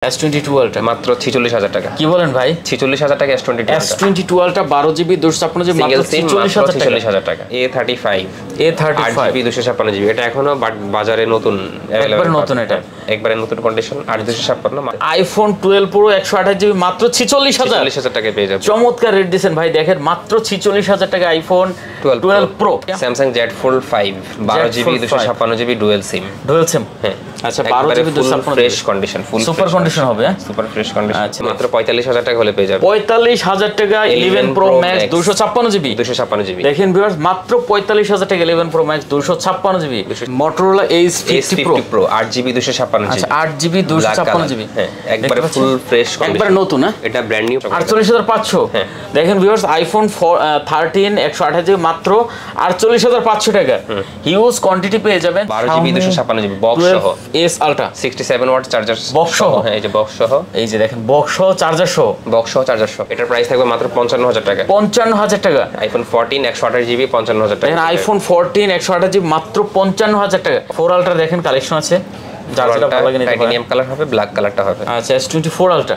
S22 Ultra মাত্র 46000 টাকা। কি বলেন ভাই? 46000 টাকা S22 Ultra 12GB 256GB মাত্র 44000 টাকা। A35 8GB 256GB এটা এখনো বাজারে নতুন একবার নতুন, এটা একবারে নতুন কন্ডিশন 8256 আইফোন 12 Pro 128GB মাত্র 44000 টাকায় পেয়ে যাবেন। চমৎকার রেট দিবেন ভাই, দেখেন মাত্র 44000 টাকা iPhone 12 Pro। Samsung Z Fold 5 12GB 256GB dual sim হ্যাঁ। আচ্ছা 12GB 256 fresh condition full super condition হবে, সুপার ফ্রেশ কন্ডিশন। আচ্ছা মাত্র 45000 টাকা হলে পেয়ে যাবেন। 45000 টাকা 11 Pro Max 256GB দেখেন ভিউয়ার্স, মাত্র 45000 টাকা 11 Pro Max 256GB। Motorola H50 Pro 8GB 256GB। আচ্ছা 8GB 256GB হ্যাঁ একবারে ফুল ফ্রেশ কন্ডিশন, একবারে নতুন। হ্যাঁ এটা ব্র্যান্ড নিউ 48500। দেখেন ভিউয়ার্স, আইফোন 13 128GB মাত্র 48500 টাকা। হিউজ কোয়ান্টিটি পেয়ে যাবেন। 12GB 256GB বক্স সহ S Ultra 67 watt charger box সহ। হ্যাঁ এই যে বক্স সহ, এই যে দেখেন বক্স সহ চার্জার সহ, এটার প্রাইস থাকবে মাত্র 55000 টাকা। 55000 টাকা। আইফোন 14 128GB 55000 টাকা। দেখেন আইফোন 14 128GB মাত্র 55000 টাকা। 4 Ultra দেখেন কালেকশন আছে, যার যেটা ভালো লাগে নিতে পারেন। টাইটানিয়াম কালার হবে, ব্ল্যাক কালারটা হবে। আচ্ছা S24 Ultra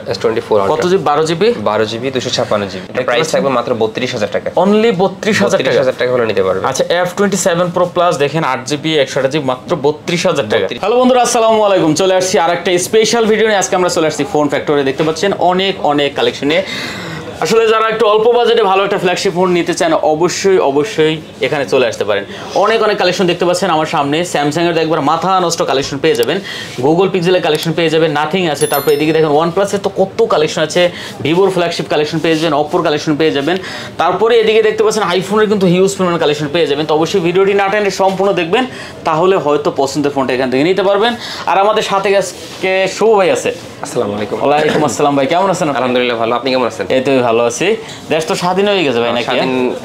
কত জিবি? 12GB 256GB। এর প্রাইস থাকবে মাত্র 32000 টাকা। অনলি 32000 টাকা হলে নিতে পারবেন। আচ্ছা F27 Pro Plus দেখেন 8GB 128GB মাত্র 32000 টাকা। হ্যালো বন্ধুরা, আসসালামু আলাইকুম। চলে আসছি আরেকটা স্পেশাল ভিডিও নিয়ে। আজকে আমরা চলে আসছি ফোন ফ্যাক্টরি। দেখতে পাচ্ছেন অনেক কালেকশনে। আসলে যারা একটু অল্প বাজেটে ভালো একটা ফ্ল্যাগশিপ ফোন নিতে চান অবশ্যই এখানে চলে আসতে পারেন। অনেক কালেকশন দেখতে পাচ্ছেন আমার সামনে। স্যামসাং এর একবার মাথা নষ্ট কালেকশন পেয়ে যাবেন, গুগল পিক্সেলের কালেকশন পেয়ে যাবেন, নাথিং আছে। তারপর এদিকে দেখেন OnePlus এর তো কত কালেকশন আছে, ভিভোর ফ্ল্যাগশিপ কালেকশন পেয়ে যাবেন, অপ্পোর কালেকশন পেয়ে যাবেন। তারপরে এদিকে দেখতে পাচ্ছেন আইফোনের কিন্তু হিউজ পরিমাণ কালেকশন পেয়ে যাবেন। তো অবশ্যই ভিডিওটি না টেনে সম্পূর্ণ দেখবেন, তাহলে হয়তো পছন্দের ফোনটা এখান থেকে নিতে পারবেন। আর আমাদের সাথে আজকে শুভ ভাই আছে। আসসালামু আলাইকুম। ওয়ালাইকুম আসসালাম ভাই, কেমন আছেন? আলহামদুলিল্লাহ ভালো, আপনি কেমন আছেন? এই তো ভালো আছি। দেশ তো স্বাধীন হয়ে গেছে ভাই নাকি?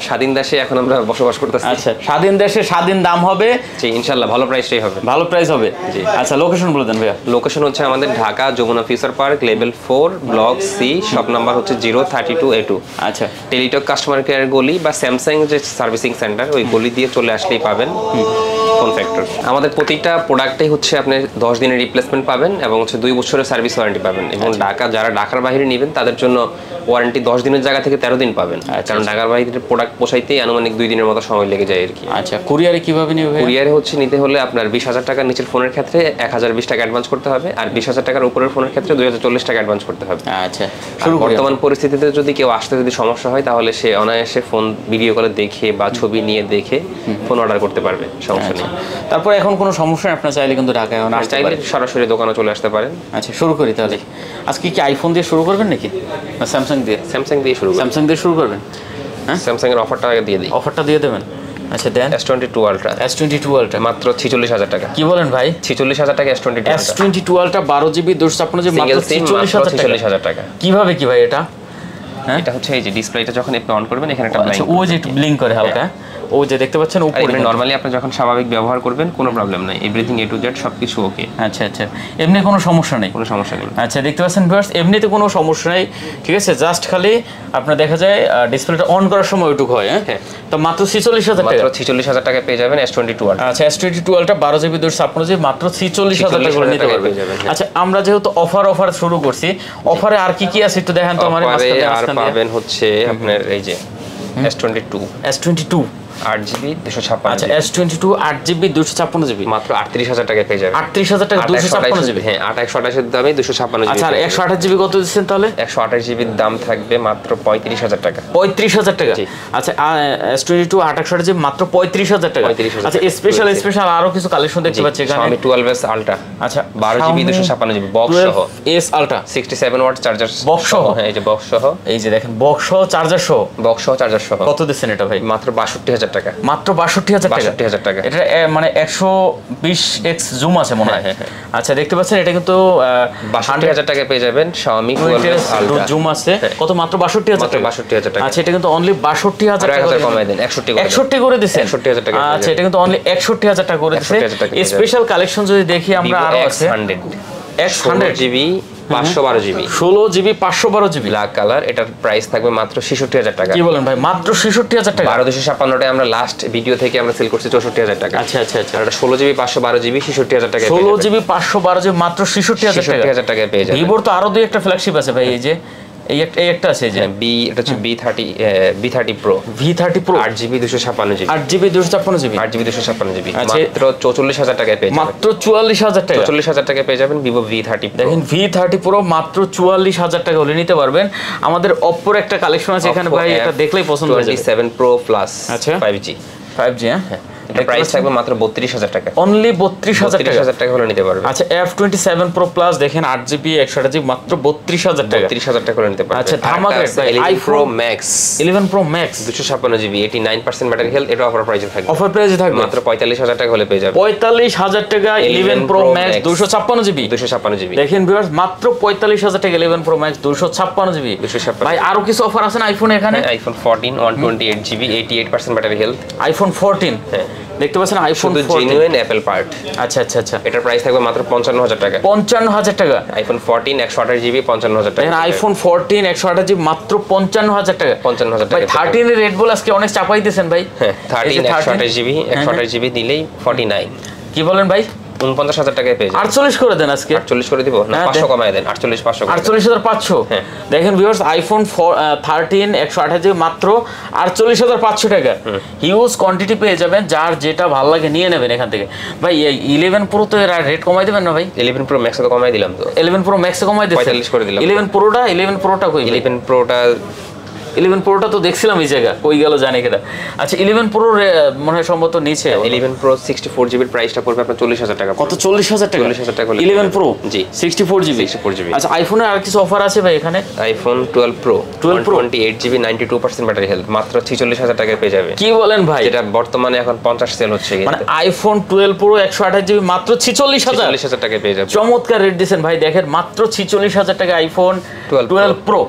স্বাধীন দেশে এখন আমরা বসবাস করতেছি। আচ্ছা স্বাধীন দেশে স্বাধীন দাম হবে। জি ইনশাআল্লাহ ভালো প্রাইসটাই হবে। ভালো প্রাইস হবে। জি আচ্ছা লোকেশন বলে দেন ভাইয়া। লোকেশন হচ্ছে আমাদের Dhaka Jamuna future park level 4 block C, shop number হচ্ছে 032A2। আচ্ছা টেলিটক কাস্টমার কেয়ার গলি বা স্যামসাং যে সার্ভিসিং সেন্টার ওই গলি দিয়ে চলে আসলেই পাবেন ফোন ফ্যাক্টর। আমাদের প্রতিটা প্রোডাক্টেই হচ্ছে আপনি 10 দিনের রিপ্লেসমেন্ট পাবেন এবং হচ্ছে 2 বছরের সার্ভিস ওয়ারেন্টি পাবেন। এবং যারা ঢাকার বাইরে নেবেন তাদের জন্য ওয়ারেন্টি 10 দিনের জায়গা থেকে 13 দিন পাবেন। কারণ ঢাকার বাইরে প্রোডাক্ট পৌঁছাইতে আনুমানিক 2 দিনের মতো সময় লেগে যায় আর কি। আচ্ছা কুরিয়ারে কিভাবে নিবে? কুরিয়ারে হচ্ছে নিতে হলে আপনার 20000 টাকার নিচের ফোনের ক্ষেত্রে 1020 টাকা অ্যাডভান্স করতে হবে, আর 20000 টাকার উপরের ফোনের ক্ষেত্রে 2040 টাকা অ্যাডভান্স করতে হবে। আচ্ছা বর্তমান পরিস্থিতিতে যদি কেউ আসতে যদি সমস্যা হয় তাহলে সে অনায়াসে ফোন ভিডিও কলে দেখে বা ছবি নিয়ে দেখে ফোন অর্ডার করতে পারবে, সমস্যা নেই। তারপর এখন কোনো সমস্যা নেই, আপনার চাইলে কিন্তু ঢাকায় আসতে চাইলে সরাসরি দোকানে চলে আসতে পারেন। আচ্ছা শুরু করি তাহলে। আজকে কি আইফোন দিয়ে শুরু করবেন নাকি না স্যামসাং দিয়ে? স্যামসাং দিয়ে শুরু করবেন। হ্যাঁ স্যামসাং এর অফারটা আগে দিয়ে দিই। অফারটা দিয়ে দেবেন। আচ্ছা দেন। S22 Ultra মাত্র 46000 টাকা। কি বলেন ভাই? 46000 টাকা S22 Ultra 12GB 256GB মাত্র 44000 টাকা। কিভাবে কি ভাই এটা? এটা হচ্ছে এই যে ডিসপ্লেটা যখন আপনি অন করবেন এখানে একটা ব্লিঙ্ক, ও যে একটু ব্লিঙ্ক করে হালকা, ও যে দেখতে পাচ্ছেন উপরে। নরমালি আপনি যখন স্বাভাবিক ব্যবহার করবেন কোনো প্রবলেম নাই, এভরিথিং A to Z সবকিছু ওকে। আচ্ছা এমনি কোনো সমস্যা নেই? কোনো সমস্যা নেই। আচ্ছা দেখতে পাচ্ছেন ভিউয়ার্স, এমনিতে কোনো সমস্যা নেই, ঠিক আছে। জাস্ট খালি আপনার দেখা যায় ডিসপ্লেটা অন করার সময় ওইটুকু হয়। হ্যাঁ তো মাত্র 46000 টাকা। মাত্র 46000 টাকা পেয়ে যাবেন S22 Ultra। আচ্ছা S22 Ultra 12GB 256GB মাত্র 46000 টাকা করে নিতে পারবেন। আচ্ছা আমরা যেহেতু অফার শুরু করছি, অফারে আর কি আছে একটু দেখেন তো আমারে। আর পাবেন হচ্ছে আপনার এই যে S22 8GB 256GB। আচ্ছা S22 8GB 256GB মাত্র 38000 টাকা পেয়ে যাবেন। 38000 টাকা 256GB। হ্যাঁ 128 এর দামে 256GB। আচ্ছা আর 128GB কত দিচ্ছেন তাহলে? 128GB এর দাম থাকবে মাত্র 35000 টাকা। 35000 টাকা। আচ্ছা S22 128GB মাত্র 35000 টাকা। আচ্ছা স্পেশাল আরো কিছু কালেকশন দেখতে পাচ্ছি এখানে। Xiaomi 12S Ultra। আচ্ছা 12GB 256GB বক্স সহ। S Ultra 67 watt charger box সহ। হ্যাঁ এই যে বক্স সহ, এই যে দেখেন বক্স সহ চার্জার সহ। কত দিচ্ছেন এটা ভাই? মাত্র 62000 টাকা। মাত্র 62000 টাকা। এটা মানে 120x জুম আছে মনে হয়। আচ্ছা দেখতে পাচ্ছেন এটা কিন্তু 62000 টাকা পেয়ে যাবেন Xiaomi 12S Ultra জুম আছে। কত? মাত্র 62000 টাকা। 62000 টাকা। আচ্ছা এটা কিন্তু অনলি 62000 টাকা কমাই দেন, 61 করে দিবেন। 61000 টাকা। আচ্ছা এটা কিন্তু অনলি 61000 টাকা করে দিবেন। স্পেশাল কালেকশন যদি দেখি আমরা আরো আছে X100 GB 512 GB, 16 GB 512 GB black colour. এটার প্রাইস থাকবে মাত্র 66000 টাকা। কি বলেন ভাই, মাত্র 66000 টাকা? 12256 আমরা লাস্ট ভিডিও থেকে আমরা সেল করছি 64000 টাকা। আচ্ছা আচ্ছা আচ্ছা। আর এটা 16 জিবি 512 জিবি 66000 টাকা। 16 জিবি 512 জিবি মাত্র 66000 টাকা। 66000 টাকায় পেয়ে যাবেন। ভিভোর তো আরো দুই একটা ফ্ল্যাগশিপ আছে ভাই, এই যে এই একটা আছে, এই যে এটা হচ্ছে B30 Pro, V30 Pro 8GB 256 GB, 8GB 256 GB, 8GB 256 GB, আচ্ছা। মাত্র 44000 টাকায় পেয়ে যাবেন। মাত্র 44000 টাকা। 44000 টাকায় পেয়ে যাবেন Vivo V30 Pro। দেখেন V30 Pro মাত্র 44000 টাকা হলে নিতে পারবেন। আমাদের Oppo একটা কালেকশন আছে এখানে ভাই, এটা দেখলেই পছন্দ হয়ে যাবে। 27 Pro Plus আচ্ছা 5G। হ্যাঁ এটা প্রাইস থাকবে মাত্র 32000 টাকা। অনলি 32000 টাকা। 32000 টাকা হলে নিতে পারবেন। আচ্ছা F27 Pro Plus দেখেন 8GB 128GB মাত্র 32000 টাকা। 32000 টাকা হলে নিতে পারবেন। আচ্ছা ধামাকা iPhone Max 11 Pro Max 256GB 89% battery health, এটা অফার প্রাইসে থাকবে। অফার প্রাইসে থাকবে মাত্র 45000 টাকা হলে পেয়ে যাবেন। 45000 টাকা 11 Pro Max 256GB। 256GB দেখেন ভিউয়ার্স মাত্র 45000 টাকা 11 Pro Max 256GB। ভাই আরো কিছু অফার আছে না আইফোন এখানে? iPhone 14 128GB 88% battery health. iPhone 14 দেখতে পাচ্ছেন iPhone 14 জেনুইন অ্যাপল পার্ট। আচ্ছা আচ্ছা আচ্ছা। এটার প্রাইস থাকবে মাত্র 55000 টাকা। 55000 টাকা। iPhone 14 128GB 55000 টাকা। দেখেন iPhone 14 128GB মাত্র 55000 টাকা। 55000 টাকা। ভাই 13 এর রেড বল আজকে অনেক চাপাই দিয়েছেন ভাই। হ্যাঁ 13 128GB দিলেই 49। কি বলেন ভাই? 49000 টাকায় পেয়ে যাবেন। 48 করে দেন আজকে। 48 করে দিব না 500 কমায় দেন। 48500 48500। হ্যাঁ দেখেন ভিউয়ার্স iPhone 13 128GB মাত্র 48500 টাকা। হিউজ কোয়ান্টিটি পেয়ে যাবেন, যার যেটা ভালো লাগে নিয়ে নেবেন এখান থেকে। ভাই এই 11 Pro তো এর রেট কমাই দিবেন না ভাই? 11 Pro Max তো কমাই দিলাম তো। 11 Pro Max কমাই দিয়েছেন 45 করে দিলাম। 11 Proটা কই? 11 Proটা 11 Proটা তো দেখছিলাম এই জায়গা, কই গেল জানি কেটা। আচ্ছা 11 Pro মনে হয় সম্ভবত নিচে। 11 Pro 64GB এর প্রাইসটা পড়বে আপনার 40000 টাকা। কত? 40000 টাকা। 40000 টাকা হলে 11 Pro জি 64GB। আচ্ছা আইফোনে আর কিছু অফার আছে ভাই এখানে? iPhone 12 Pro 128GB 92% battery health মাত্র 46000 টাকায় পেয়ে যাবে। কি বলেন ভাই? যেটা বর্তমানে এখন 50 সেল হচ্ছে। মানে iPhone 12 Pro 128GB মাত্র 46000 টাকায় পেয়ে যাবে। চমৎকার রেট দিয়েছেন ভাই, দেখেন মাত্র 46000 টাকা iPhone 12 Pro।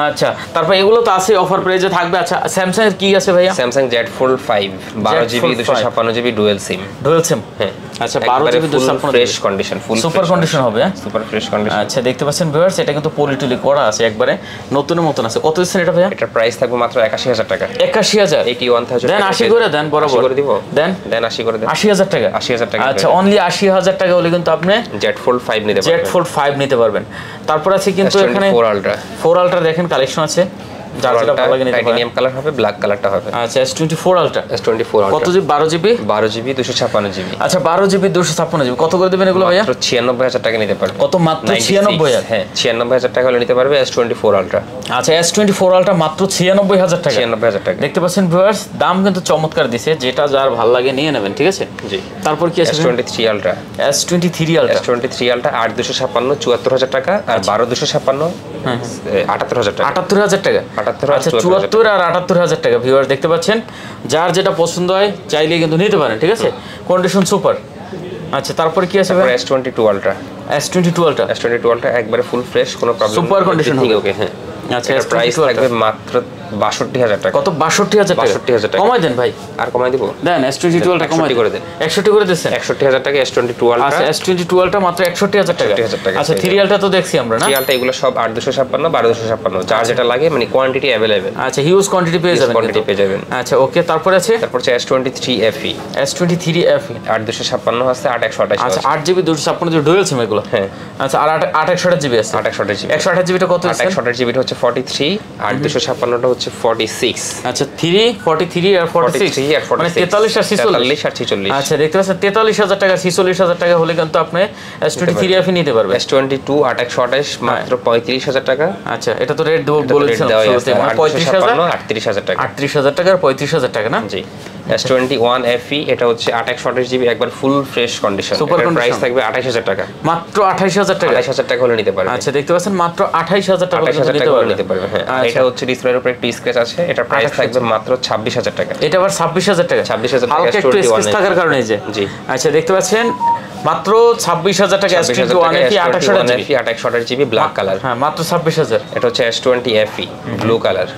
আচ্ছা তারপর এগুলো তো আছে অফার প্রাইসে থাকবে। আচ্ছা স্যামসাং এর কি আছে ভাইয়া? Samsung Z Fold 5 12GB 256GB dual sim. Dual sim হ্যাঁ। আচ্ছা 12GB 256 fresh condition, full super condition হবে। Super fresh condition. আচ্ছা দেখতে পাচ্ছেন ভিউয়ার্স, এটা কিন্তু পলিটুলি করা আছে একবারে নতুনের মতন আছে। কত দিচ্ছেন এটা ভাইয়া? এটার প্রাইস থাকবে মাত্র 81000 টাকা। 81000 81000 দেন 80 করে দেন, বরাবর করে দিব। দেন 80 করে দেন। 80000 টাকা। 80000 টাকা। আচ্ছা অনলি 80000 টাকা হলে কিন্তু আপনি Z Fold 5 নিতে পারবেন। Z Fold 5 নিতে পারবেন। তারপর আছে কিন্তু এখানে 4 Ultra দেখেন কালেকশন আছে, যার যেটা ভালো লাগে নিতে পারেন। টাইটানিয়াম কালার হবে, ব্ল্যাক কালারটা হবে। আচ্ছা S24 Ultra। S24 Ultra কত জিবি? 12GB 12GB 256GB। আচ্ছা 12GB 256GB কত করে দিবেন এগুলো ভাইয়া? মাত্র 96000 টাকা নিতে পারবেন। কত? মাত্র 96000। হ্যাঁ 96000 টাকা হলে নিতে পারবে S24 Ultra। আচ্ছা S24 Ultra মাত্র 96000 টাকা। 96000 টাকা। দেখতে পাচ্ছেন ভিউয়ার্স, দাম কিন্তু চমৎকার দিছে, যেটা যার ভালো লাগে নিয়ে নেবেন, ঠিক আছে? জি। তারপর কি আছে? S23 Ultra। S23 Ultra। S23 Ultra 8256 74000 টাকা আর 12256 78000 টাকা। 78000 টাকা। 78 আচ্ছা 74 আর 78000 টাকা। ভিউয়ার্স দেখতে পাচ্ছেন, যার যেটা পছন্দ হয় চাইলে কিন্তু নিতে পারেন, ঠিক আছে? Condition super. আচ্ছা তারপর কি আছে ভাই? S22 Ultra। S22 Ultra। S22 Ultra একবারে ফুল ফ্রেশ, কোনো প্রবলেম সুপার কন্ডিশন হবে। ওকে হ্যাঁ। আচ্ছা এর প্রাইস থাকবে মাত্র 62000 টাকা। কত? 62000 টাকা। 62000 টাকা। কমাই দেন ভাই। আর কমাই দিব? দেন S22 Ultra কমাই করে দেন। 61 করে দিচ্ছেন? 61000 টাকা S22 Ultra। আচ্ছা S22 Ultra মাত্র 61000 টাকা। 61000 টাকা। আচ্ছা 3 Ultra তো দেখছি আমরা না? 3 Ultra এগুলো সব 8256 12256, যার যেটা লাগে, মানে কোয়ান্টিটি अवेलेबल। আচ্ছা হিউজ কোয়ান্টিটি পেয়ে যাবেন। কোয়ান্টিটি পেয়ে যাবেন। আচ্ছা ওকে, তারপর আছে S23 FE। S23 FE 8256 আছে 8128 আচ্ছা 8GB 256GB ডুয়াল সিম এগুলো। হ্যাঁ আচ্ছা আর 828GB আছে। 828GB। 128GB টা কত আছে? 128GB টা হচ্ছে 43 আর 256 টা হচ্ছে 46। আচ্ছা 43 আর 46 মানে 43 আর 46। আচ্ছা দেখতে পাচ্ছেন 43000 টাকা 46000 টাকা হলে কিন্তু আপনি S23 FE নিতে পারবেন। S22 828 মাত্র 35000 টাকা। আচ্ছা এটা তো রেট বলেছিলাম শুরুতে, মানে 35000 38000 টাকা। 38000 টাকা আর 35000 টাকা না? জি। S21 FE এটা হচ্ছে 828GB একবার full fresh condition. Super condition. Price থাকবে 28000 টাকা। মাত্র 28000 টাকা। 28000 টাকা হলে নিতে পারবেন। আচ্ছা দেখতে পাচ্ছেন মাত্র 28000 টাকা 28000 টাকা হলে নিতে পারবেন। হ্যাঁ আর আচ্ছা। এটা হচ্ছে ডিসপ্লের উপরে একটু স্ক্র্যাচ আছে, এটা প্রাইস থাকবে মাত্র 26000 টাকা। এটা আবার 26000 টাকা। 26000 টাকা হালকা একটু স্পেস থাকার কারণে এই যে। জি। আচ্ছা দেখতে পাচ্ছেন মাত্র 26000 টাকা S21 FE 828GB black colour. হ্যাঁ মাত্র 26000। এটা হচ্ছে S20 FE blue colour.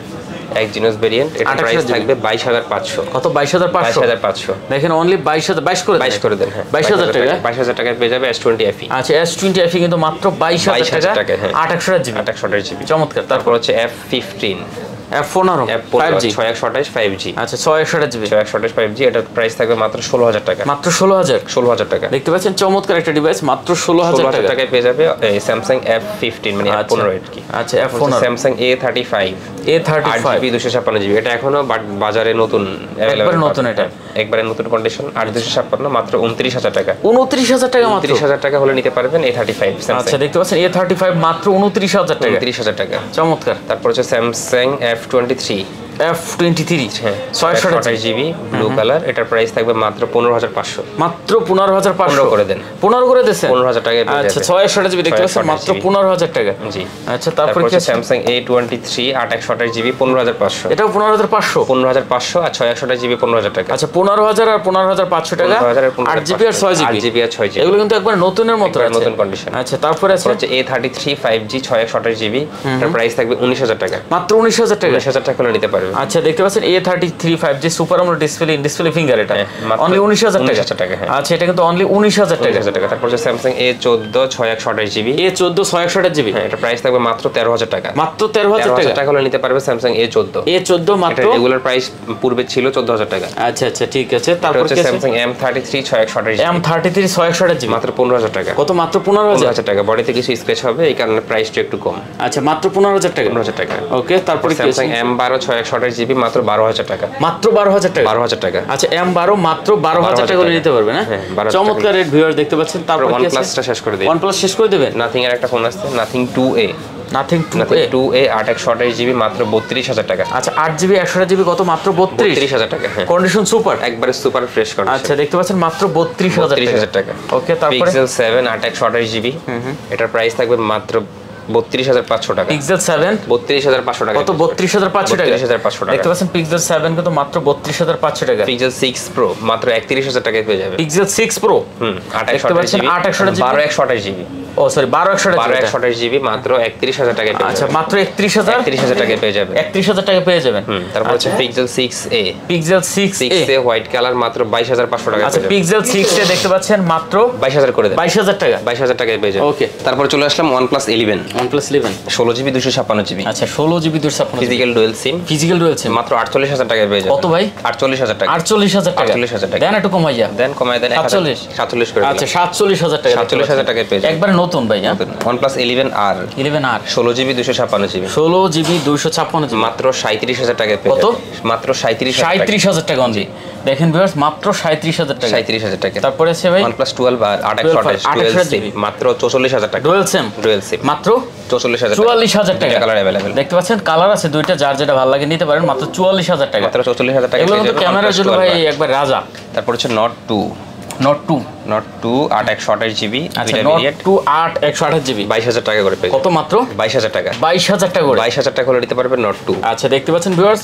Exynos variant, এটা প্রাইস থাকবে 22500। কত? 22500। 22500 দেখেন অনলি 22000, 22 করে দেন। হ্যাঁ 22000 টাকা। 22000 টাকায় পেয়ে যাবে S20 FE। আচ্ছা S20 FE কিন্তু মাত্র 22000 টাকা। হ্যাঁ 28GB। 28GB চমৎকার। তারপর হচ্ছে F15, F15 5G 6128 5G। আচ্ছা 6128GB। 6128 5G, এটার প্রাইস থাকবে মাত্র 16000 টাকা। মাত্র 16000। 16000 টাকা। দেখতে পাচ্ছেন চমৎকার একটা ডিভাইস, মাত্র 16000 টাকায় পেয়ে যাবে স্যামসাং F15 মানে F15 আর কি। আচ্ছা F15। Samsung A35 8GB 256GB, এটা এখনো বাজারে নতুন अवेलेबल, একবার নতুন, এটা একবারে নতুন কন্ডিশন। 8256 মাত্র 29000 টাকা। 29000 টাকা মাত্র। 29000 টাকা হলে নিতে পারবেন A35 স্যামসাং। আচ্ছা দেখতে পাচ্ছেন A35 মাত্র 29000 টাকা। 29000 টাকা। চমৎকার। তারপর হচ্ছে স্যামসাং F23 হ্যাঁ 628GB ব্লু কালার, এটার প্রাইস থাকবে মাত্র 15500। মাত্র 15500 করে দেন। 15 করে দেন। 15000 টাকায় পেয়ে যাবেন। আচ্ছা 628GB দেখতে পাচ্ছেন মাত্র 15000 টাকা। জি। আচ্ছা তারপর কি স্যামসাং A23 828GB 15500, এটাও 15500। 15500 আর 628GB 15000 টাকা। আচ্ছা 15000 আর 15500 টাকা। 8GB আর 6GB। 8GB আর 6GB, এগুলো কিন্তু একবার নতুনের মতো আছে, নতুন কন্ডিশন। আচ্ছা তারপরে আছে হচ্ছে A33 5G 628GB, এর প্রাইস থাকবে 19000 টাকা। মাত্র 19000 টাকা। 19000 টাকা হলে নিতে পারবেন। আচ্ছা দেখতে পাচ্ছেন A33 5G super AMOLED display, in display finger, এটা অনলি 19000 টাকা। আচ্ছা এটা কিন্তু অনলি 19000 টাকা। তারপর হচ্ছে Samsung A14 6128GB, A14 628GB, হ্যাঁ এটা প্রাইস থাকবে মাত্র 13000 টাকা। মাত্র 13000 টাকা হলে নিতে পারবে স্যামসাং A14। A14 মাত্র, এটা রেগুলার প্রাইস পূর্বে ছিল 14000 টাকা। আচ্ছা আচ্ছা ঠিক আছে। তারপর হচ্ছে Samsung M33 628GB, M33 628GB মাত্র 15000 টাকা। কত? মাত্র 15000 টাকা। বডিতে কিছু স্ক্র্যাচ হবে, এই কারণে প্রাইসটা একটু কম। আচ্ছা মাত্র 15000 টাকা। 15000 টাকা। ওকে তারপরে কি স্যামসাং M12 628GB মাত্র 12000 টাকা। মাত্র 12000 টাকা। 12000 টাকা। আচ্ছা M12 মাত্র 12000 টাকা করে নিতে পারবে না? চমৎকার রেট ভিউয়ার দেখতে পাচ্ছেন। তারপর কি আছে? OnePlus-টা শেষ করে দিই। OnePlus শেষ করে দেবেন। নাথিং এর একটা ফোন আছে, nothing 2A। Nothing 2A 828GB মাত্র 32000 টাকা। আচ্ছা 8GB 128GB কত? মাত্র 32000 টাকা। হ্যাঁ কন্ডিশন সুপার, একবারে সুপার ফ্রেশ কন্ডিশন। আচ্ছা দেখতে পাচ্ছেন মাত্র 32000 টাকা। ওকে তারপরে Pixel 7 828GB, এটার প্রাইস থাকবে মাত্র 32500 টাকা। Pixel 7 32500 টাকা। কত? 32500 টাকা। 32500 টাকা। দেখতে পাচ্ছেন Pixel 7 কিন্তু মাত্র 32500 টাকা। Pixel 6 Pro মাত্র 31000 টাকায় পেয়ে যাবে। Pixel 6 Pro 828GB 12128GB, ও সরি 12128GB মাত্র 31000 টাকায় পেয়ে আচ্ছা যাবে। মাত্র 31000 টাকায় পেয়ে যাবে। 31000 টাকায় পেয়ে যাবেন। তারপর হচ্ছে Pixel 6a, Pixel 6a white colour মাত্র 22500 টাকায় আচ্ছা পেয়ে যাবে। Pixel 6a দেখতে পাচ্ছেন মাত্র 22000 করে দেন। 22000 টাকা। 22000 টাকায় পেয়ে যাবে। ওকে তারপর চলে আসলাম OnePlus 11 16GB 256GB। আচ্ছা 16GB 256GB physical dual SIM, physical dual SIM মাত্র 48000 টাকায় পেয়ে যাবে। কত ভাই? 48000 টাকা। 48000 টাকা। 48000 টাকা। দেন একটু কমাইয়া দেন কমায় দেন 47 করে। আচ্ছা 47000 টাকা। 47000 টাকায় পেয়ে যাবে। একবার নতুন ভাই। OnePlus 11R 11R 16GB 256GB 16GB 256GB মাত্র 37000 টাকায় পেয়ে কত? যাবে। মাত্র 37000 টাকা অনলি। দেখেন ভিউয়ার্স মাত্র 37000 টাকা। 37000 টাকা। তারপরে আছে ভাই OnePlus 12 আর 828GB মাত্র 44000 টাকা। ডুয়াল সিম মাত্র 44000 টাকা। কালার अवेलेबल দেখতে পাচ্ছেন কালার আছে দুইটা, যার যেটা ভালো লাগে নিতে পারেন। মাত্র 44000 টাকা। মাত্র 44000 টাকা। এগুলো কিন্তু ক্যামেরার জন্য ভাই একবার রাজা। তারপর হচ্ছে Note 2 Note 2 828GB আচ্ছা দুইটা Note ভেরিয়েন্ট 2 8 128GB 22000 টাকা করে পেয়ে কত? মাত্র 22000 টাকা। 22000 টাকা করে। 22000 টাকা হলে নিতে পারবেন Note 2। আচ্ছা দেখতে পাচ্ছেন ভিউয়ার্স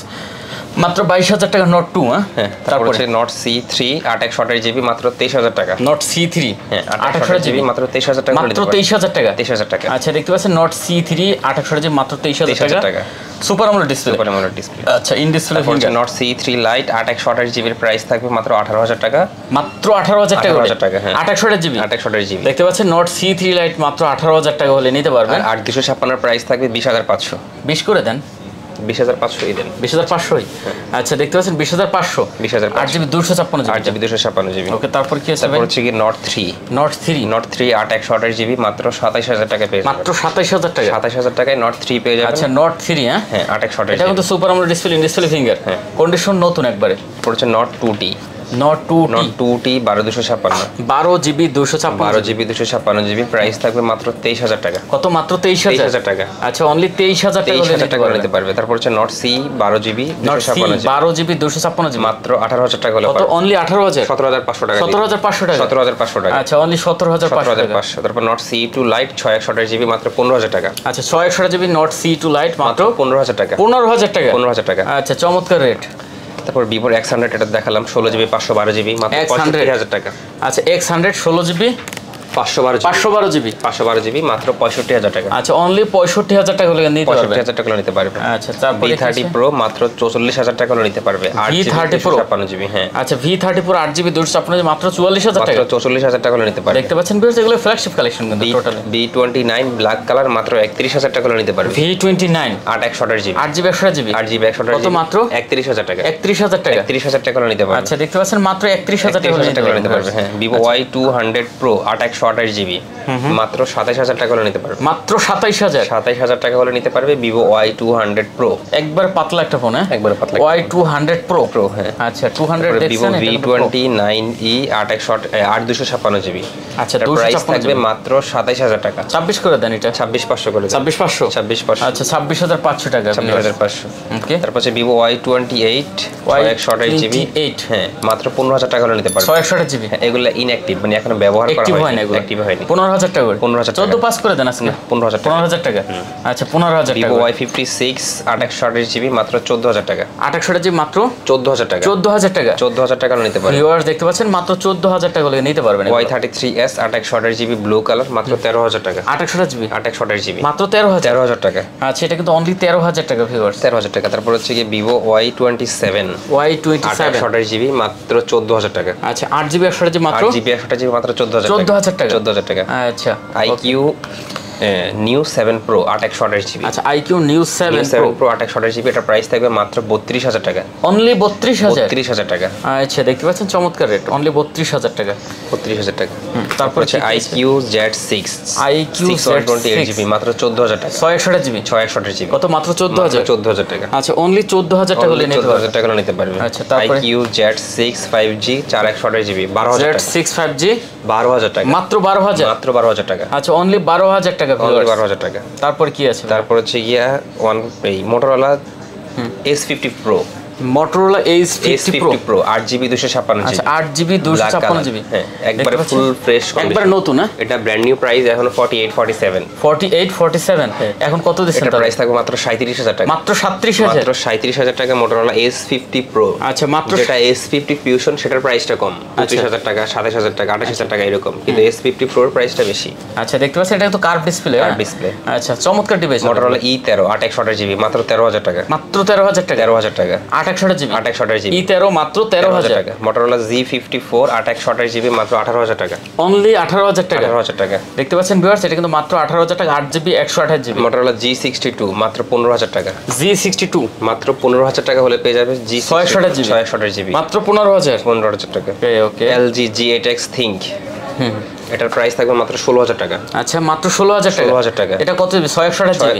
মাত্র 22000 টাকা Note 2। হ্যাঁ তারপর হচ্ছে Note C3 828GB মাত্র 23000 টাকা। Note C3 হ্যাঁ 828GB মাত্র 23000 টাকা। মাত্র 23000 টাকা। 23000 টাকা। আচ্ছা দেখতে পাচ্ছেন Note C3 828GB মাত্র 23000 টাকা। Super AMOLED display. Super AMOLED display. আচ্ছা ইন ডিসপ্লে হচ্ছে Note C3 Lite 828GB এর প্রাইস থাকবে মাত্র 18000 টাকা। মাত্র 18000 টাকা। 18000 টাকা। হ্যাঁ 828GB 828GB দেখতে পাচ্ছেন Note C3 Lite মাত্র 18000 টাকা হলে নিতে পারবেন। আর 8256 এর প্রাইস থাকবে 20500। 20 করে দেন। 20500 দেন। 20500। আচ্ছা দেখতে পাচ্ছেন 20500 8GB 256GB 8GB 256GB। ওকে তারপর কি আছে ভাই? তারপর হচ্ছে কি Note 3 Note 3 828GB মাত্র 27000 টাকা পেয়ে যাবেন। মাত্র 27000 টাকা। 27000 টাকায় Note 3 পেয়ে যাবেন। আচ্ছা Note 3 হ্যাঁ 828GB এটা কিন্তু super AMOLED display, in display finger, condition নতুন একবারে। তারপর হচ্ছে Note 2T Note 2T 12256 12GB 256GB price থাকবে মাত্র 23000 টাকা। কত? মাত্র 23000 টাকা। আচ্ছা অনলি 23000 টাকা হলে টাকা নিতে পারবে। তারপর হচ্ছে Note C 12GB 256GB মাত্র 18000 টাকা হলে কত? অনলি 18000 17500 টাকা। 17500 টাকা। 17500 টাকা। আচ্ছা অনলি 17500 টাকা। তারপর Note C2 Lite 628GB মাত্র 15000 টাকা। আচ্ছা 628GB Note C2 Lite মাত্র 15000 টাকা। 15000 টাকা। 15000 টাকা। আচ্ছা চমৎকার রেট। তারপর Vivo X100 এটা দেখালাম 16GB 512GB মাত্র 65000 টাকা। আচ্ছা X100 16GB 512 জিবি 512 জিবি মাত্র 65000 টাকা। আচ্ছা অনলি 65000 টাকা হলে নিতে পারবে। 65000 টাকা নিতে পারবে। আচ্ছা তারপরে V30 Pro মাত্র 44000 টাকা নিতে পারবে। V30 Pro 256 GB. হ্যাঁ আচ্ছা V30 Pro 8GB 256 মাত্র 44000 টাকা। মাত্র 44000 টাকা নিতে পারবে। দেখতে পাচ্ছেন ভিউয়ার্স এগুলো ফ্ল্যাগশিপ কালেকশন কিন্তু টোটালি। V29 ব্ল্যাক কালার মাত্র 31000 টাকা নিতে পারবে। V29 8 জিবি 8GB 8GB 128 কত মাত্র 31000 টাকা। 31000 টাকা 31000 টাকা নিতে পারবে। আচ্ছা দেখতে পাচ্ছেন মাত্র 31000 টাকা নিতে পারবে। হ্যাঁ Vivo Y200 Pro 128 জিবি মাত্র 27000 টাকা নিতে পারবে। মাত্র 27000 টাকা হলে নিতে পারবে Vivo Y200 Pro। একবার পাতলা একটা ফোন। হ্যাঁ একবার পাতলা Y200 Pro। হ্যাঁ আচ্ছা 200 দেখছেন Vivo V29e 8256 জিবি। আচ্ছা প্রাইস থাকবে মাত্র 27000 টাকা। 26 করে দেন এটা 26500 করে দেন। 26500 আচ্ছা 26500 টাকা 26500 ওকে। তারপর আছে Vivo Y28 128 জিবি। হ্যাঁ মাত্র 15000 টাকা হলে নিতে পারবে। 128 জিবি এগুলা ইনঅ্যাক্টিভ মানে এখনো ব্যবহার করা হয়নি। অ্যাক্টিভ হয়নি। 15000 টাকা 15000 টাকা 14 পাস করে দেন আজকে 15000 টাকা। আচ্ছা 15000 টাকা। Vivo Y56 128 জিবি মাত্র 14000 টাকা। 128 জিবি মাত্র 14000 টাকা। 14000 টাকা 14000 টাকা নিতে পারবে। ভিউয়ার্স দেখতে পাচ্ছেন মাত্র 14000 টাকা হলে নিতে পারবেন। Y33s 128 জিবি ব্লু কালার মাত্র 13000 টাকা। 128 জিবি 128 জিবি মাত্র 13000 টাকা। আচ্ছা এটা কিন্তু অনলি 13000 টাকা ভিউয়ার্স 13000 টাকা। তারপর হচ্ছে কি Vivo Y27 128 জিবি মাত্র 14000 টাকা। আচ্ছা 8GB 128GB মাত্র 8GB 128GB মাত্র 14000 টাকা। 14000 টাকা। আচ্ছা IQ নিউ 7 Pro 128 জিবি। আচ্ছা IQ নিউ 7 Pro 128 জিবি এটা প্রাইস থাকবে মাত্র 32000 টাকা। অনলি 32000 টাকা। আচ্ছা দেখতে পাচ্ছেন চমৎকার রেট অনলি 32000 টাকা। 32000 টাকা। তারপর হচ্ছে IQ Z6 128 জিবি মাত্র 14000 টাকা। 628 জিবি 628 জিবি কত মাত্র 14000 টাকা। আচ্ছা অনলি 14000 টাকা হলে নিতে পারবে। 14000 টাকা নিতে পারবে। আচ্ছা তারপরে IQ Z6 5G 4128 জিবি 12000 টাকা। Z6 5G 12000 টাকা মাত্র 12000 টাকা। আচ্ছা অনলি 12000 টাকা 12000 টাকা। তারপর কি আছে? তারপর হচ্ছে গিয়া Motorola S50 Pro Motorola S50 Pro 8GB 256 আচ্ছা 8GB 256GB হ্যাঁ একবারে ফুল ফ্রেশ একবার নতুন। হ্যাঁ এটা ব্র্যান্ড নিউ প্রাইস এখন 4847 এখন কত দিচ্ছেন? এটা প্রাইস থাকবে মাত্র 37000 টাকা। মাত্র 37000 টাকা Motorola S50 Pro। আচ্ছা মাত্র যেটা S50 Fusion সেটার প্রাইসটা কম 25000 টাকা 27000 টাকা 28000 টাকা এরকম কিন্তু S50 Pro এর প্রাইসটা বেশি। আচ্ছা দেখতে পাচ্ছেন এটা তো কার্ভ ডিসপ্লে। আচ্ছা চমৎকার ডিভাইস Motorola E13 128 জিবি মাত্র 13000 টাকা। মাত্র 13000 টাকা 128 জিবি E13 মাত্র 13000 টাকা। Motorola Z54 128 জিবি মাত্র 18000 টাকা। অনলি 18000 টাকা। 18000 টাকা দেখতে পাচ্ছেন ভিউয়ার্স এটা কিন্তু মাত্র 18000 টাকা 8GB 128GB। Motorola G62 মাত্র 15000 টাকা। G62 মাত্র 15000 টাকা হলে পেয়ে যাবে G628 জিবি মাত্র 15000 টাকা। ওকে LG G8X Think এটার প্রাইস থাকবে মাত্র 16000 টাকা। আচ্ছা মাত্র 16000 টাকা। এটা কত জিবি? 628 GB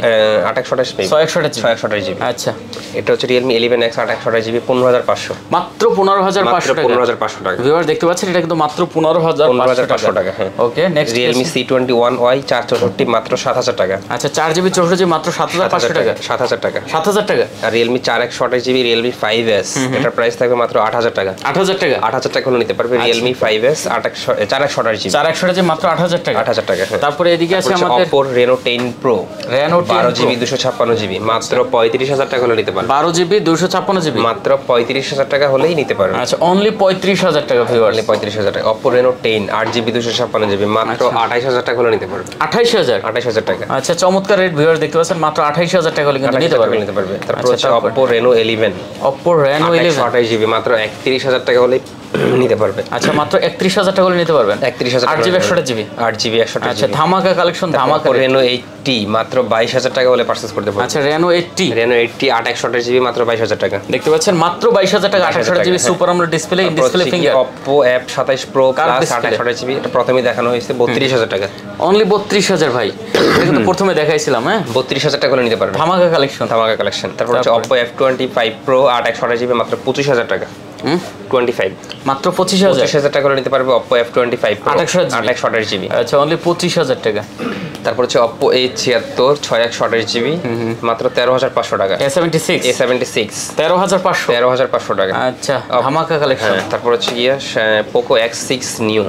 628 GB. আচ্ছা এটা হচ্ছে Realme 11X 128 জিবি 15500 মাত্র 15500 টাকা। 15500 টাকা। ভিউয়ার্স দেখতে পাচ্ছেন এটা কিন্তু মাত্র 15500 টাকা। হ্যাঁ ওকে নেক্সট Realme C21y 464 মাত্র 7000 টাকা। আচ্ছা 4GB 64GB মাত্র 7500 টাকা। 7000 টাকা। 7000 টাকা। আর Realme 428 জিবি Realme 5s এটার প্রাইস থাকবে মাত্র 8000 টাকা। 8000 টাকা। 8000 টাকা হলে নিতে পারবে Realme 5s 428 জিবি 428 মাত্র 8000 টাকা। 8000 টাকা। তারপরে এদিকে আছে আমাদের Oppo Reno 10 Pro 12GB 256GB মাত্র 35000 টাকা হলে নিতে পারবে। 12GB 256GB মাত্র 35000 টাকা হলেই নিতে পারবে। আচ্ছা অনলি 35000 টাকা ভিউয়ার্স। 35000 টাকা। Oppo Reno 10 8GB 256GB মাত্র 28000 টাকা হলে নিতে পারবে। 28000 টাকা। আচ্ছা চমৎকার রেট ভিউয়ার্স দেখতে পাচ্ছেন মাত্র 28000 টাকা হলে কিন্তু নিতে পারবে। তারপর হচ্ছে Oppo Reno 11 128GB মাত্র 31000 টাকা হলে নিতে পারবে। আচ্ছা মাত্র 31000 টাকা হলে নিতে পারবেন। 31000 8GB 128GB 8GB 128GB। আচ্ছা ধামাকা কালেকশন ধামাকা। Reno 80 মাত্র 22000 টাকা হলে পারচেজ করতে পারবে। আচ্ছা Reno 80 128GB মাত্র 22000 টাকা। দেখতে পাচ্ছেন মাত্র 22000 টাকা 128GB super AMOLED display finger. Oppo F27 Pro Plus 128GB এটা প্রথমেই দেখানো হয়েছে 32000 টাকা। অনলি 32000 ভাই। এটা কিন্তু প্রথমে দেখাইছিলাম। হ্যাঁ 32000 টাকা হলে নিতে পারবে। ধামাকা কালেকশন তারপর হচ্ছে Oppo F25 Pro 128GB মাত্র 25000 টাকা। 25 মাত্র 25000 টাকা করে নিতে পারবে Oppo F25 Pro 128GB। আচ্ছা অনলি 25000 টাকা। তারপর হচ্ছে Oppo A76 6128GB মাত্র 13500 টাকা। A76 13500 টাকা। আচ্ছা ধামাকা কালেকশন। তারপর হচ্ছে Poco X6 New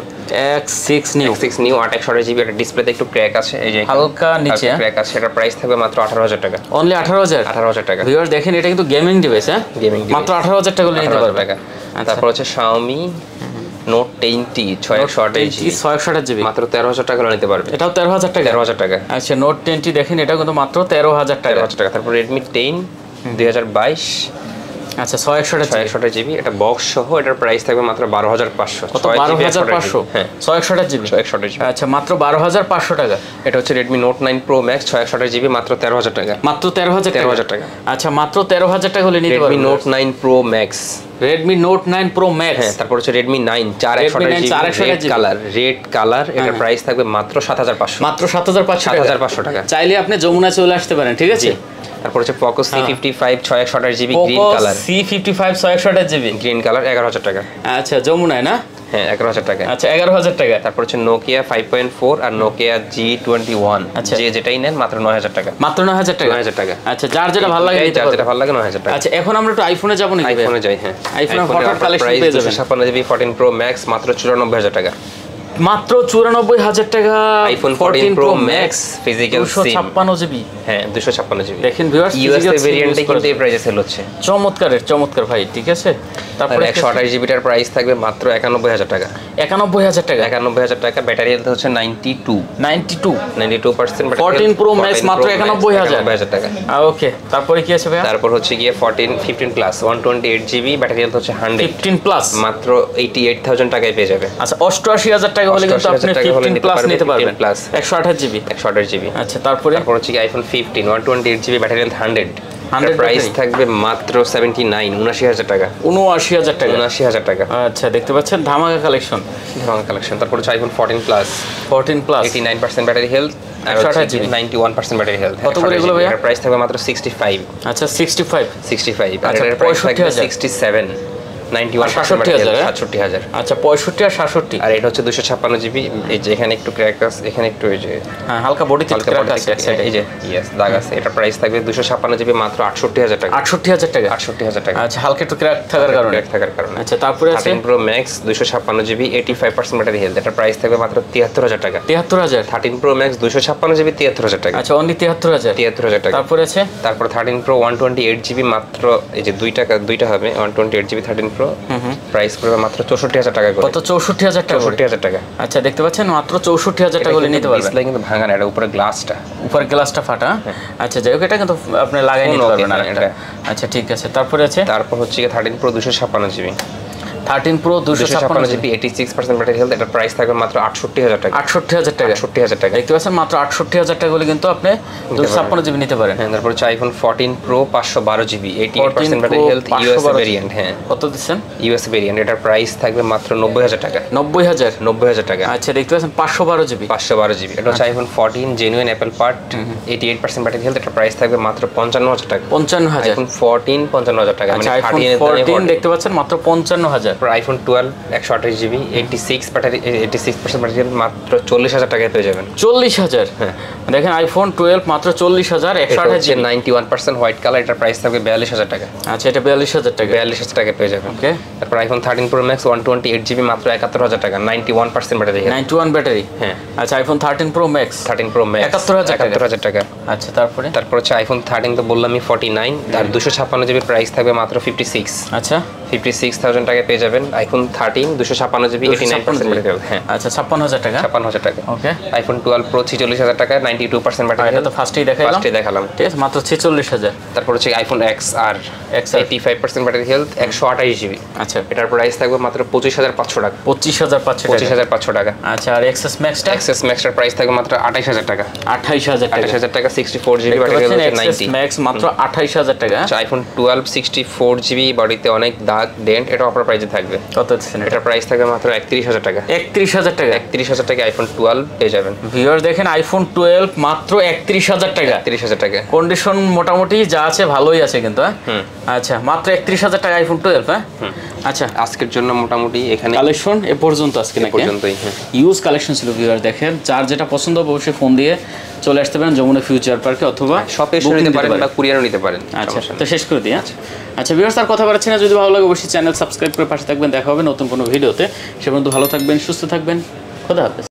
2828GB এটা ডিসপ্লেতে একটু ক্র্যাক আছে এই যে হালকা নিচে ক্র্যাক আছে এটার প্রাইস থাকবে মাত্র 18000 টাকা। অনলি 18000 টাকা। ভিউয়ার্স দেখেন এটা কিন্তু গেমিং ডিভাইস। হ্যাঁ গেমিং মাত্র 18000 টাকা হলে নিতে পারবে। তারপর হচ্ছে Xiaomi নোট 10T 6128GB মাত্র 13000 টাকা নিতে পারবে। এটাও 13000 টাকা। 13000 টাকা। আচ্ছা নোট 10T দেখেন, এটা কিন্তু মাত্র 13000 টাকা। 13000 টাকা। তারপর Redmi 10 2022 আচ্ছা 6128GB, এটা বক্স সহ, এটার প্রাইস থাকবে মাত্র 12500। কত? 12500? হ্যাঁ 6128GB। আচ্ছা মাত্র 12500 টাকা। এটা হচ্ছে Redmi Note 9 Pro Max 6128GB মাত্র 13000 টাকা। মাত্র 13000 টাকা। আচ্ছা মাত্র 13000 টাকা হলে নিতে পারবেন। Redmi Note 9 Pro Max, Redmi Note 9 Pro Max। হ্যাঁ তারপর হচ্ছে Redmi 9 4128GB রেড কালার, এটার প্রাইস থাকবে মাত্র 7500। মাত্র 7500 টাকা। চাইলে আপনি যমুনা চলে আসতে পারেন, ঠিক আছে। তারপর হচ্ছে Poco C55 6128GB green colour, C55 6128GB green colour 11000 টাকা। আচ্ছা যমুনায় না? হ্যাঁ 11000 টাকা। আচ্ছা 11000 টাকা। তারপর হচ্ছে Nokia 5.4 আর Nokia G21, আচ্ছা যে যেটাই নেন মাত্র 9000 টাকা। মাত্র 9000 টাকা। 9000 টাকা। আচ্ছা যার যেটা ভালো লাগে নিতে পারবেন। যার যেটা ভালো লাগে 9000 টাকা। আচ্ছা এখন আমরা একটু আইফোনে যাব নাকি? আইফোনে যাই। হ্যাঁ আইফোনের হঠাৎ কালেকশন পেয়ে যাবেন। 256GB 14 Pro Max মাত্র 94000 টাকা। মাত্র 94000 টাকা। আইফোন 14 Pro Max ফিজিক্যাল সিম 256GB। হ্যাঁ 256GB। দেখেন ভিউয়ার্স, ইউএসএ ভেরিয়েন্টে কিন্তু এই প্রাইসে সেল হচ্ছে। চমৎকার ভাই, ঠিক আছে। তারপরে 128GB টার প্রাইস থাকবে মাত্র 91000 টাকা। 91000 টাকা। 91000 টাকা। ব্যাটারি হেলথ হচ্ছে 92%। 14 Pro Max মাত্র 91000 টাকা। ওকে, তারপরে কি আছে ভাই? তারপর হচ্ছে গিয়ে 15 প্লাস 128GB, ব্যাটারি হেলথ হচ্ছে 100। 15 প্লাস মাত্র 88000 টাকায় পেয়ে যাবে। আচ্ছা 88000 টাকা হলে কিন্তু আপনি 15 প্লাস নিতে পারবেন। 128GB। আচ্ছা তারপরে হচ্ছে কি iPhone 15 128GB, battery health 100। Price থাকবে মাত্র 79000 টাকা। 79000 টাকা। আচ্ছা দেখতে পাচ্ছেন ধামাকা কালেকশন। তারপর হচ্ছে আইফোন 14 প্লাস 89% ব্যাটারি হেলথ আর 91% ব্যাটারি হেলথ। কত করে এগুলো ভাইয়া? প্রাইস থাকবে মাত্র 65। আচ্ছা 65। আচ্ছা প্রাইস থাকবে 67 67000। আচ্ছা 65 আর 67। আর এটা হচ্ছে 256GB। এই যে এখানে একটু ক্র্যাক আছে, এখানে একটু এই যে হ্যাঁ হালকা বডিতে ক্র্যাক আছে এক সাইডে, এই যে দাগ আছে। এটা প্রাইস থাকবে 256GB মাত্র 68000 টাকা। 68000 টাকা। 68000 টাকা। আচ্ছা হালকা একটু ক্র্যাক থাকার কারণে। আচ্ছা তারপরে আছে 13 Pro Max 256GB 85% battery health. এটা প্রাইস থাকবে মাত্র 73000 টাকা। 73000। 13 Pro Max 256GB 73000 টাকা। আচ্ছা অনলি 73000 টাকা। তারপরে আছে 13 Pro 128GB মাত্র এই যে দুইটা হবে 128GB 13 Pro। প্রাইস পড়বে মাত্র 64000 টাকা করে। কত? 64000 টাকা। 64000 টাকা। আচ্ছা দেখতে পাচ্ছেন মাত্র 64000 টাকা হলে নিতে পারবেন। ডিসপ্লে কিন্তু ভাঙা না, এটা উপরে গ্লাসটা ফাটা। আচ্ছা যাই হোক, এটা কিন্তু আপনি লাগাই নিতে পারবেন আর এটা। আচ্ছা ঠিক আছে, তারপরে আছে তারপর হচ্ছে 13 Pro 256GB 13 Pro 256GB 86% battery health. এটা প্রাইস থাকবে মাত্র 68000 টাকা। 68000 টাকা। 68000 টাকা। দেখতে পাচ্ছেন মাত্র 68000 টাকা হলে কিন্তু আপনি 256GB নিতে পারেন। হ্যাঁ তারপর হচ্ছে iPhone 14 Pro 512GB 88% battery health USA variant. হ্যাঁ কত দিচ্ছেন? USA variant. এটার প্রাইস থাকবে মাত্র 90000 টাকা। 90000 টাকা। আচ্ছা দেখতে পাচ্ছেন 512GB। এটা হচ্ছে iPhone 14 genuine Apple part 88% battery health. এটার প্রাইস থাকবে মাত্র 55000 টাকা। 55000। আইফোন 14 55000 টাকা। মানে আইফোন 14 দেখতে পাচ্ছেন মাত্র 55000। আইফোন 12 128GB 86% ব্যাটারি হেলথ মাত্র 40000 টাকায় পেয়ে যাবেন। 40000। হ্যাঁ দেখেন আইফোন 12 মাত্র 40000 128GB 91% হোয়াইট কালার। এটার প্রাইস থাকবে 42000 টাকা। আচ্ছা এটা 42000 টাকা। 42000 টাকায় পেয়ে যাবেন। ওকে। তারপর আইফোন 13 Pro Max 128GB মাত্র 71000 টাকা। 91% ব্যাটারি হেলথ। 91 ব্যাটারি। হ্যাঁ আচ্ছা আইফোন 13 Pro Max 71000 টাকা। আচ্ছা তারপর হচ্ছে আইফোন 13 তো বললামই 49 আর 256GB প্রাইস থাকবে মাত্র 56। আচ্ছা 56000 টাকায় পেয়ে যাবেন আইফোন 13 256GB 89% ব্যাটারি হেলথ। হ্যাঁ আচ্ছা 56000 টাকা। 56000 টাকা। ওকে। আইফোন 12 Pro 46000 টাকা 92% ব্যাটারি হেলথ। এটা তো ফার্স্টেই দেখালাম। ঠিক আছে মাত্র 46000। তারপর হচ্ছে iPhone XR 85% battery health 128GB। আচ্ছা এটার প্রাইস থাকবে মাত্র 25500 টাকা। 25500 টাকা। আচ্ছা আর XS Max এর প্রাইস থাকবে মাত্র 28000 টাকা। 28000 টাকা। 64GB battery health 90। Max মাত্র 28000 টাকা। আইফোন 12 64GB বডিতে অনেক দাগ ডেন্ট, এটা অফার প্রাইসে থাকবে। কত দিচ্ছেন? এটার প্রাইস থাকবে মাত্র 31000 টাকা। 31000 টাকা। 31000 টাকা আইফোন 12 পেয়ে যাবেন। ভিউয়ার দেখেন আইফোন 12 মাত্র 31000 টাকা। 31000 টাকা। কন্ডিশন মোটামুটি যা আছে ভালোই আছে কিন্তু। আচ্ছা মাত্র 31000 টাকা আইফোন 12। হ্যাঁ আচ্ছা আজকের জন্য মোটামুটি এখানে কালেকশন এ পর্যন্ত আজকে নাকি পর্যন্তই। ইউজ কালেকশন ছিল ভিউয়ার। দেখেন যার যেটা পছন্দ হবে অবশ্যই ফোন দিয়ে চলে আসতে পারেন যমুনা ফিউচার পার্কে অথবা শপে এসে নিতে পারেন বা কুরিয়ারও নিতে পারেন। আচ্ছা তো শেষ করে দিই। আচ্ছা ভিউয়ার্স আর কথা বাড়াচ্ছি না, যদি ভালো লাগে অবশ্যই চ্যানেল সাবস্ক্রাইব করে পাশে থাকবেন। দেখা হবে নতুন কোনো ভিডিওতে। সে পর্যন্ত ভালো থাকবেন, সুস্থ থাকবেন। খোদা হাফেজ।